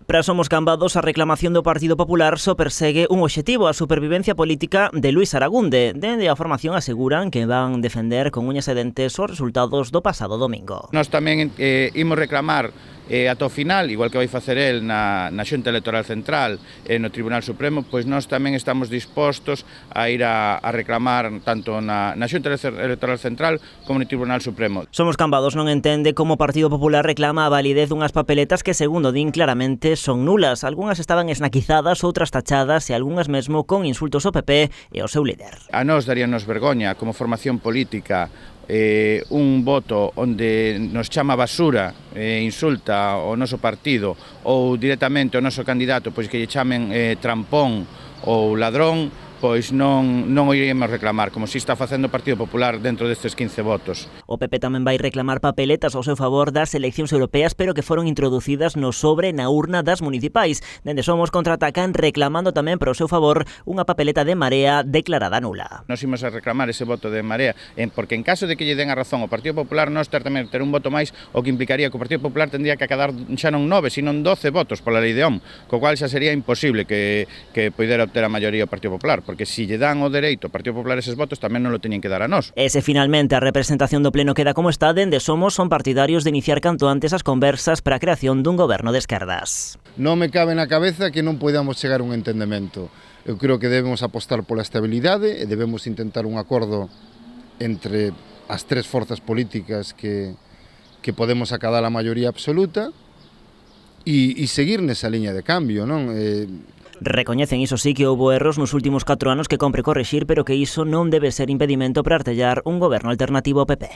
Para Somos Cambados, a reclamación do Partido Popular só persegue un obxectivo, a supervivencia política de Luís Aragunde. Dende a formación aseguran que van defender con uñas e dentes os resultados do pasado domingo. Nós tamén imos reclamar ata o final, igual que vai facer el na Xunta Electoral Central e no Tribunal Supremo, pois nós tamén estamos dispostos a ir a reclamar tanto na Xunta Electoral Central como no Tribunal Supremo. Somos Cambados non entende como o Partido Popular reclama a validez dunhas papeletas que, segundo din claramente, son nulas. Algúnas estaban esnaquizadas, outras tachadas e algunhas mesmo con insultos ao PP e ao seu líder. A nós daríanos vergoña como formación política un voto onde nos chama basura e insulta o noso partido ou directamente o noso candidato, pois que lle chamen trampón ou ladrón, pois non o iremos reclamar, como se está facendo o Partido Popular dentro destes 15 votos. O PP tamén vai reclamar papeletas ao seu favor das eleccións europeas, pero que foron introducidas no sobre na urna das municipais. Dende Somos contraatacan reclamando tamén para o seu favor unha papeleta de Marea declarada nula. Nos imos a reclamar ese voto de Marea, porque en caso de que lle den a razón ao Partido Popular, nós ter un voto máis, o que implicaría que o Partido Popular tendría que acadar xa non 9, sino 12 votos pola lei de Ohm, co cual xa sería imposible que poidera obter a maioría o Partido Popular, porque se lle dan o dereito ao Partido Popular eses votos tamén non lo teñen que dar a nós. E se finalmente a representación do Pleno queda como está, dende Somos son partidarios de iniciar canto antes as conversas para a creación dun goberno de esquerdas. Non me cabe na cabeza que non podamos chegar a un entendemento. Eu creo que debemos apostar pola estabilidade e debemos intentar un acordo entre as tres forzas políticas que podemos acadar a maioría absoluta e seguir nesa liña de cambio, non? Recoñecen, iso sí, que houbo erros nos últimos 4 anos que compre corrixir, pero que iso non debe ser impedimento para artellar un goberno alternativo ao PP.